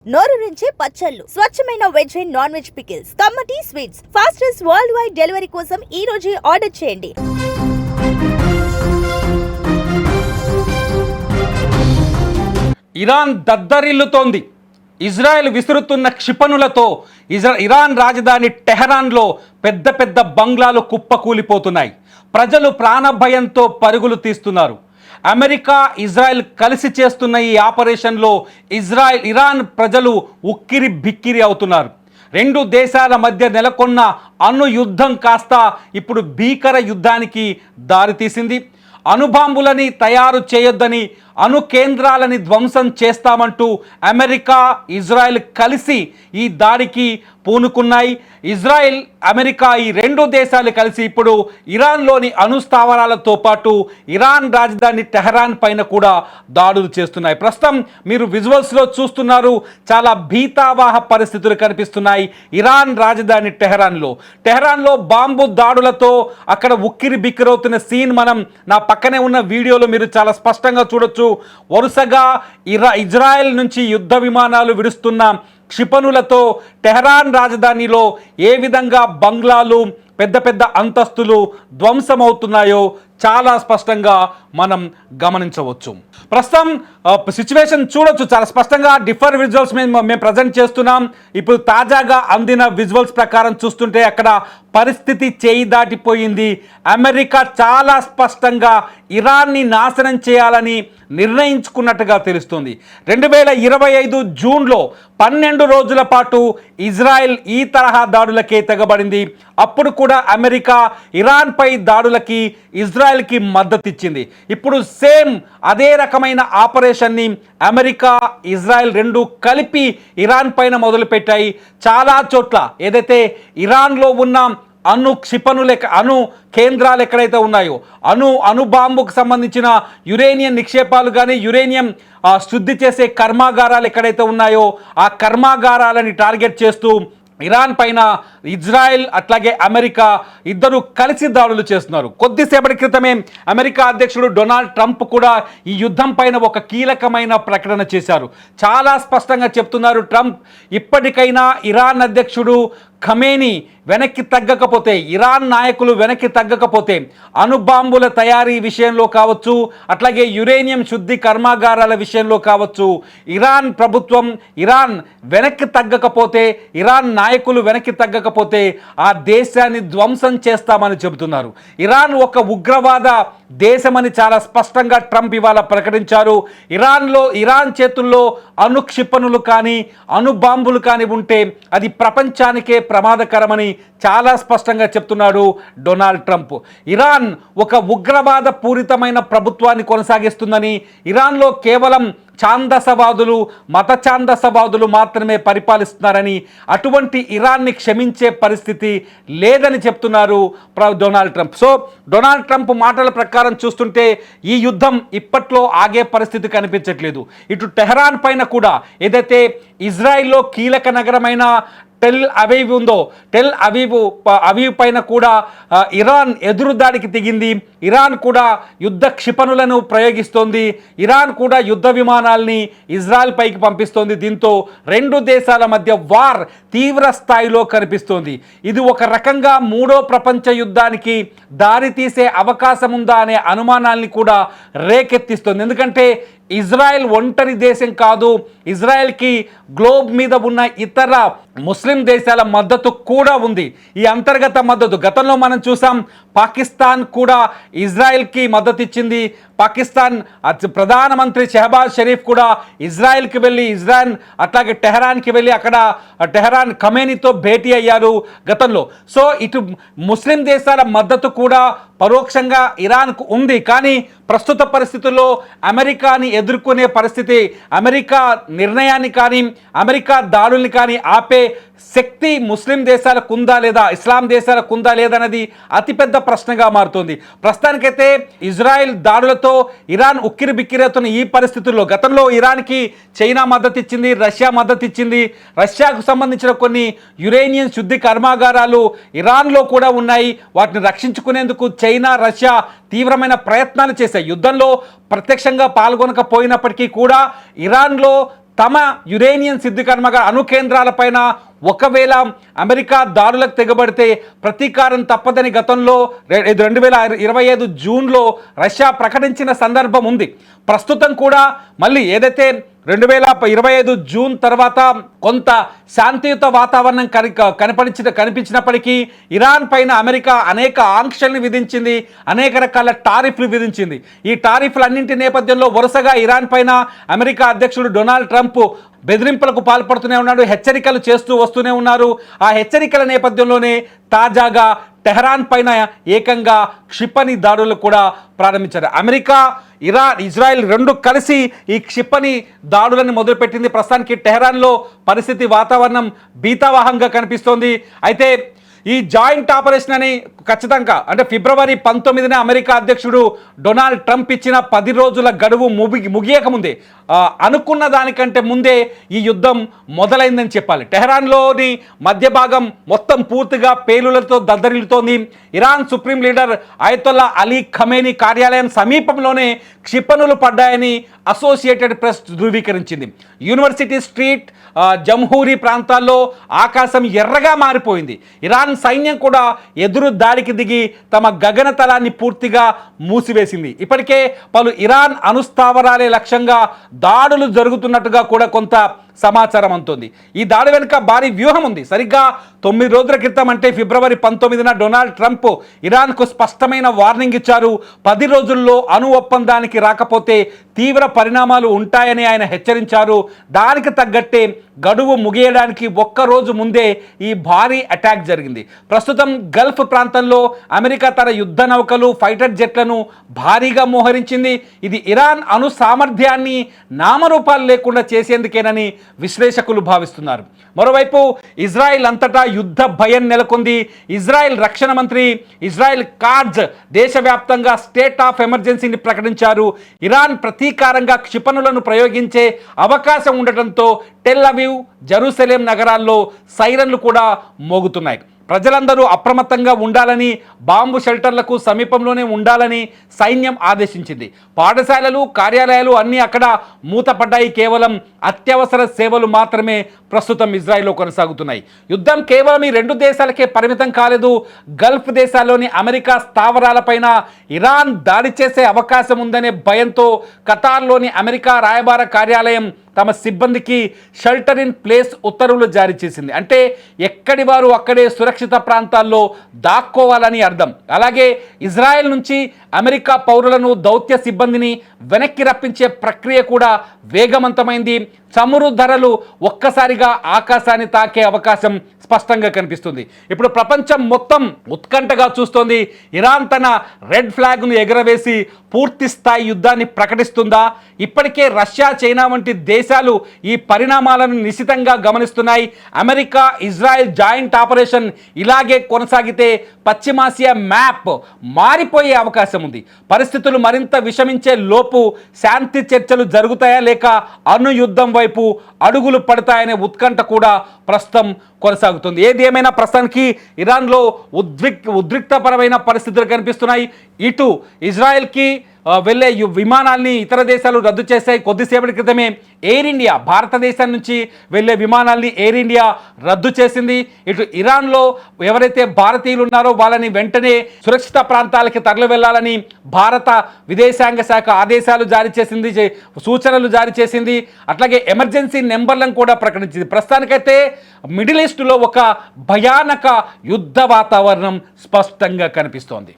నోరూరించే పచ్చళ్ళు, స్వచ్ఛమైన veg and non veg pickles, కమ్మటి sweets, fastest world wide delivery కోసం ఈ రోజే ఆర్డర్ చేయండి. ఇరాన్ దద్దరిల్లుతోంది. ఇజ్రాయెల్ విసురుతున్న క్షిపణులతో ఇరాన్ రాజధాని టెహరాన్లో పెద్ద పెద్ద బంగ్లాలు కుప్పకూలిపోతున్నాయి. ప్రజలు ప్రాణభయంతో పరుగులు తీస్తున్నారు. అమెరికా ఇజ్రాయెల్ కలిసి చేస్తున్న ఈ ఆపరేషన్లో ఇరాన్ ప్రజలు ఉక్కిరి బిక్కిరి అవుతున్నారు. రెండు దేశాల మధ్య నెలకొన్న అణు యుద్ధం కాస్త ఇప్పుడు భీకర యుద్ధానికి దారితీసింది. అణుబాంబులని తయారు చేయొద్దని, అణు కేంద్రాలని ధ్వంసం చేస్తామంటూ అమెరికా ఇజ్రాయెల్ కలిసి ఈ దాడికి పూనుకున్నాయి. ఇజ్రాయెల్ అమెరికా ఈ రెండు దేశాలు కలిసి ఇప్పుడు ఇరాన్లోని అణు స్థావరాలతో పాటు ఇరాన్ రాజధాని టెహరాన్ పైన కూడా దాడులు చేస్తున్నాయి. ప్రస్తుతం మీరు విజువల్స్లో చూస్తున్నారు, చాలా భీతావహ పరిస్థితులు కనిపిస్తున్నాయి. ఇరాన్ రాజధాని టెహరాన్లో బాంబు దాడులతో అక్కడ ఉక్కిరి బిక్కిరవుతున్న సీన్ మనం నా పక్కనే ఉన్న వీడియోలో మీరు చాలా స్పష్టంగా చూడొచ్చు. వరుసగా ఇజ్రాయెల్ నుంచి యుద్ధ విమానాలు విడుస్తున్న క్షిపణులతో టెహరాన్ రాజధానిలో ఏ విధంగా బంగ్లాలు, పెద్ద పెద్ద అంతస్తులు ధ్వంసమవుతున్నాయో చాలా స్పష్టంగా మనం గమనించవచ్చు. ప్రస్తుతం సిచ్యువేషన్ చూడొచ్చు, చాలా స్పష్టంగా డిఫర్ విజువల్స్ మేము ప్రజెంట్ చేస్తున్నాం. ఇప్పుడు తాజాగా అందిన విజువల్స్ ప్రకారం చూస్తుంటే అక్కడ పరిస్థితి చేయి దాటిపోయింది. అమెరికా చాలా స్పష్టంగా ఇరాన్ని నాశనం చేయాలని నిర్ణయించుకున్నట్టుగా తెలుస్తుంది. 2025 జూన్లో 12 రోజుల పాటు ఇజ్రాయెల్ ఈ తరహా దాడులకే తెగబడింది. అప్పుడు కూడా అమెరికా ఇరాన్పై దాడులకి ఇజ్రాయెల్కి మద్దతు ఇచ్చింది. ఇప్పుడు సేమ్ అదే రకమైన ఆపరేషన్ని అమెరికా ఇజ్రాయెల్ రెండు కలిపి ఇరాన్ పైన మొదలుపెట్టాయి. చాలా చోట్ల ఏదైతే ఇరాన్లో ఉన్న అణు క్షిపణులు అణు కేంద్రాలు ఎక్కడైతే ఉన్నాయో, అణు బాంబుకు సంబంధించిన యురేనియం నిక్షేపాలు కానీ యురేనియం శుద్ధి చేసే కర్మాగారాలు ఎక్కడైతే ఉన్నాయో ఆ కర్మాగారాలని టార్గెట్ చేస్తూ ఇరాన్ పైన ఇజ్రాయెల్ అట్లాగే అమెరికా ఇద్దరు కలిసి దాడులు చేస్తున్నారు. కొద్దిసేపటి క్రితమే అమెరికా అధ్యక్షుడు డొనాల్డ్ ట్రంప్ కూడా ఈ యుద్ధం పైన ఒక కీలకమైన ప్రకటన చేశారు. చాలా స్పష్టంగా చెప్తున్నారు ట్రంప్, ఇప్పటికైనా ఇరాన్ అధ్యక్షుడు ఖమేనీ వెనక్కి తగ్గకపోతే, ఇరాన్ నాయకులు వెనక్కి తగ్గకపోతే, అణుబాంబుల తయారీ విషయంలో కావచ్చు, అట్లాగే యురేనియం శుద్ధి కర్మాగారాల విషయంలో కావచ్చు, ఇరాన్ ప్రభుత్వం ఇరాన్ వెనక్కి తగ్గకపోతే, ఇరాన్ నాయకులు వెనక్కి తగ్గకపోతే ఆ దేశాన్ని ధ్వంసం చేస్తామని చెబుతున్నారు. ఇరాన్ ఒక ఉగ్రవాద దేశమని చాలా స్పష్టంగా ట్రంప్ ఇవాళ ప్రకటించారు. ఇరాన్ చేతుల్లో అణు క్షిపణులు కానీ అణుబాంబులు కానీ ఉంటే అది ప్రపంచానికే ప్రమాదకరమని చాలా స్పష్టంగా చెప్తున్నాడు డొనాల్డ్ ట్రంప్. ఇరాన్ ఒక ఉగ్రవాద పూరితమైన ప్రభుత్వాన్ని కొనసాగిస్తుందని, ఇరాన్లో కేవలం ఛాందసవాదులు, మత ఛాందసవాదులు మాత్రమే పరిపాలిస్తున్నారని, అటువంటి ఇరాన్ని క్షమించే పరిస్థితి లేదని చెప్తున్నారు Donald Trump. So Donald Trump మాటల ప్రకారం చూస్తుంటే ఈ యుద్ధం ఇప్పట్లో ఆగే పరిస్థితి కనిపించట్లేదు. ఇటు టెహరాన్ పైన కూడా ఏదైతే ఇజ్రాయిల్లో కీలక నగరమైన టెల్ అవీవ్ పైన కూడా ఇరాన్ ఎదురుదాడికి దిగింది. ఇరాన్ కూడా యుద్ధ క్షిపణులను ప్రయోగిస్తోంది. ఇరాన్ కూడా యుద్ధ విమానాల్ని ఇజ్రాయెల్ పైకి పంపిస్తోంది. దీంతో రెండు దేశాల మధ్య వార్ తీవ్ర స్థాయిలో కనిపిస్తోంది. ఇది ఒక రకంగా మూడో ప్రపంచ యుద్ధానికి దారితీసే అవకాశం ఉందా అనే అనుమానాల్ని కూడా రేకెత్తిస్తోంది. ఎందుకంటే ఇజ్రాయెల్ ఒంటరి దేశం కాదు, ఇజ్రాయెల్కి గ్లోబ్ మీద ఉన్న ఇతర ముస్లిం దేశాల మద్దతు కూడా ఉంది. ఈ అంతర్గత మద్దతు గతంలో మనం చూసాం, పాకిస్తాన్ కూడా ఇజ్రాయెల్కి మద్దతు ఇచ్చింది. పాకిస్తాన్ ప్రధానమంత్రి షెహబాజ్ షరీఫ్ కూడా ఇజ్రాయెల్కి వెళ్ళి అట్లాగే టెహరాన్కి వెళ్ళి అక్కడ టెహరాన్ ఖమేనీతో భేటీ అయ్యారు గతంలో. సో ఇటు ముస్లిం దేశాల మద్దతు కూడా పరోక్షంగా ఇరాన్కు ఉంది. కానీ ప్రస్తుత పరిస్థితుల్లో అమెరికాని ఎదుర్కొనే పరిస్థితి, అమెరికా నిర్ణయాన్ని కానీ అమెరికా దాడుల్ని కానీ ఆపే శక్తి ముస్లిం దేశాలకు ఉందా లేదా, ఇస్లాం దేశాలకు ఉందా లేదా అనేది అతిపెద్ద ప్రశ్నగా మారుతుంది. ప్రస్తుతానికైతే ఇజ్రాయెల్ దాడులతో ఇరాన్ ఉక్కిరి బిక్కిరవుతున్న ఈ పరిస్థితుల్లో గతంలో ఇరాన్కి చైనా మద్దతు ఇచ్చింది, రష్యా మద్దతు ఇచ్చింది. రష్యాకు సంబంధించిన కొన్ని యురేనియం శుద్ధి కర్మాగారాలు ఇరాన్లో కూడా ఉన్నాయి. వాటిని రక్షించుకునేందుకు చైనా, రష్యా తీవ్రమైన ప్రయత్నాలు చేశాయి. యుద్ధంలో ప్రత్యక్షంగా పాల్గొనకపోయినప్పటికీ కూడా ఇరాన్లో తమ యురేనియం సిద్ధి కర్మగ అణు కేంద్రాలపైన ఒకవేళ అమెరికా దాడులకు తెగబడితే ప్రతీకారం తప్పదని గతంలో 2025 జూన్లో రష్యా ప్రకటించిన సందర్భం ఉంది. ప్రస్తుతం కూడా మళ్ళీ ఏదైతే 2025 జూన్ తర్వాత కొంత శాంతియుత వాతావరణం కనిపించినప్పటికీ ఇరాన్ పైన అమెరికా అనేక ఆంక్షల్ని విధించింది, అనేక రకాల టారిఫ్లు విధించింది. ఈ టారిఫ్లన్నింటి నేపథ్యంలో వరుసగా ఇరాన్ పైన అమెరికా అధ్యక్షుడు డొనాల్డ్ ట్రంప్ బెదిరింపులకు పాల్పడుతూనే ఉన్నాడు, హెచ్చరికలు చేస్తూ వస్తూనే ఉన్నారు. ఆ హెచ్చరికల నేపథ్యంలోనే తాజాగా టెహరాన్ పైన ఏకంగా క్షిపణి దాడులు కూడా ప్రారంభించారు. అమెరికా, ఇరాన్, ఇజ్రాయెల్ రెండు కలిసి ఈ క్షిపణి దాడులను మొదలుపెట్టింది. ప్రస్తుతానికి టెహరాన్లో పరిస్థితి వాతావరణం భీతావహంగా కనిపిస్తోంది. అయితే ఈ జాయింట్ ఆపరేషన్ అని ఖచ్చితంగా అంటే ఫిబ్రవరి 19న అమెరికా అధ్యక్షుడు డొనాల్డ్ ట్రంప్ ఇచ్చిన 10 రోజుల గడువు ముగియకముందే అనుకున్న దానికంటే ముందే ఈ యుద్ధం మొదలైందని చెప్పాలి. టెహరాన్లోని మధ్య భాగం మొత్తం పూర్తిగా పేలులతో దద్దరిల్లుతోంది. Iran supreme leader Ayatollah Ali Khamenei కార్యాలయం సమీపంలోనే క్షిపణులు పడ్డాయని అసోసియేటెడ్ ప్రెస్ ధృవీకరించింది. యూనివర్సిటీ స్ట్రీట్, జంహూరీ ప్రాంతాల్లో ఆకాశం ఎర్రగా మారిపోయింది. ఇరాన్ సైన్యం కూడా ఎదురు దాడికి దిగి తమ గగనతలాన్ని పూర్తిగా మూసివేసింది. ఇప్పటికే పలు ఇరాన్ అణుస్థావరాలే లక్ష్యంగా దాడులు జరుగుతున్నట్టుగా కూడా కొంత సమాచారం అందుతోంది. ఈ దాడి వెనుక భారీ వ్యూహం ఉంది. సరిగ్గా 9 రోజుల క్రితం అంటే ఫిబ్రవరి 19న డొనాల్డ్ ట్రంప్ ఇరాన్కు స్పష్టమైన వార్నింగ్ ఇచ్చారు. 10 రోజుల్లో అణు ఒప్పందానికి రాకపోతే తీవ్ర పరిణామాలు ఉంటాయని ఆయన హెచ్చరించారు. దానికి తగ్గట్టే గడువు ముగియడానికి ఒక్కరోజు ముందే ఈ భారీ అటాక్ జరిగింది. ప్రస్తుతం గల్ఫ్ ప్రాంతంలో అమెరికా తన యుద్ధ నౌకలు, ఫైటర్ జెట్లను భారీగా మోహరించింది. ఇది ఇరాన్ అణు సామర్థ్యాన్ని నామరూపాలు లేకుండా చేసేందుకేనని విశ్లేషకులు భావిస్తున్నారు. మరోవైపు ఇజ్రాయెల్ అంతటా యుద్ధ భయం నెలకొంది. ఇజ్రాయెల్ రక్షణ మంత్రి ఇజ్రాయెల్ కాట్జ్ దేశవ్యాప్తంగా స్టేట్ ఆఫ్ ఎమర్జెన్సీని ప్రకటించారు. ఇరాన్ ప్రతీకారంగా క్షిపణులను ప్రయోగించే అవకాశం ఉండటంతో టెల్ అవీవ్, జెరూసలేం నగరాల్లో సైరన్లు కూడా మోగుతున్నాయి. ప్రజలందరూ అప్రమత్తంగా ఉండాలని, బాంబు షెల్టర్లకు సమీపంలోనే ఉండాలని సైన్యం ఆదేశించింది. పాఠశాలలు, కార్యాలయాలు అన్నీ అక్కడ మూతపడ్డాయి. కేవలం అత్యవసర సేవలు మాత్రమే ప్రస్తుతం ఇజ్రాయెల్లో కొనసాగుతున్నాయి. యుద్ధం కేవలం ఈ 2 దేశాలకే పరిమితం కాలేదు. గల్ఫ్ దేశాల్లోని అమెరికా స్థావరాలపైన ఇరాన్ దాడి చేసే అవకాశం ఉందనే భయంతో ఖతార్లోని అమెరికా రాయబార కార్యాలయం తమ సిబ్బందికి షెల్టర్ ఇన్ ప్లేస్ ఉత్తర్వులు జారీ చేసింది. అంటే ఎక్కడి వారు అక్కడే సురక్షిత ప్రాంతాల్లో దాక్కోవాలని అర్థం. అలాగే ఇజ్రాయెల్ నుంచి అమెరికా పౌరులను, దౌత్య సిబ్బందిని వెనక్కి రప్పించే ప్రక్రియ కూడా వేగవంతమైంది. చమురు ధరలు ఒక్కసారిగా ఆకాశాన్ని తాకే అవకాశం స్పష్టంగా కనిపిస్తుంది. ఇప్పుడు ప్రపంచం మొత్తం ఉత్కంఠగా చూస్తోంది. ఇరాన్ తన రెడ్ ఫ్లాగ్ను ఎగరవేసి పూర్తి స్థాయి యుద్ధాన్ని ప్రకటిస్తుందా? ఇప్పటికే రష్యా, చైనా వంటి దేశాలు ఈ పరిణామాలను నిశితంగా గమనిస్తున్నాయి. అమెరికా, ఇజ్రాయెల్ జాయింట్ ఆపరేషన్ ఇలాగే కొనసాగితే పశ్చిమాసియా మ్యాప్ మారిపోయే అవకాశం ఉంది. పరిస్థితులు మరింత విషమించే లోపు శాంతి చర్చలు జరుగుతాయా లేక అణు యుద్ధం వైపు అడుగులు పడతాయనే ఉత్కంఠ కూడా ప్రస్తుతం కొనసాగుతుంది. ఏది ఏమైనా ప్రస్తుతానికి ఇరాన్లో ఉద్రిక్తపరమైన పరిస్థితులు కనిపిస్తున్నాయి. ఇటు ఇజ్రాయెల్కి వెళ్ళే విమానాల్ని ఇతర దేశాలు రద్దు చేశాయి. కొద్దిసేపటి క్రితమే ఎయిర్ ఇండియా భారతదేశం నుంచి వెళ్ళే విమానాల్ని ఎయిర్ ఇండియా రద్దు చేసింది. ఇటు ఇరాన్లో ఎవరైతే భారతీయులు ఉన్నారో వాళ్ళని వెంటనే సురక్షిత ప్రాంతాలకి తరలి వెళ్ళాలని భారత విదేశాంగ శాఖ ఆదేశాలు జారీ చేసింది, సూచనలు జారీ చేసింది. అట్లాగే ఎమర్జెన్సీ నెంబర్లను కూడా ప్రకటించింది. ప్రస్తుతానికైతే మిడిల్ ఈస్ట్లో ఒక భయానక యుద్ధ వాతావరణం స్పష్టంగా కనిపిస్తోంది.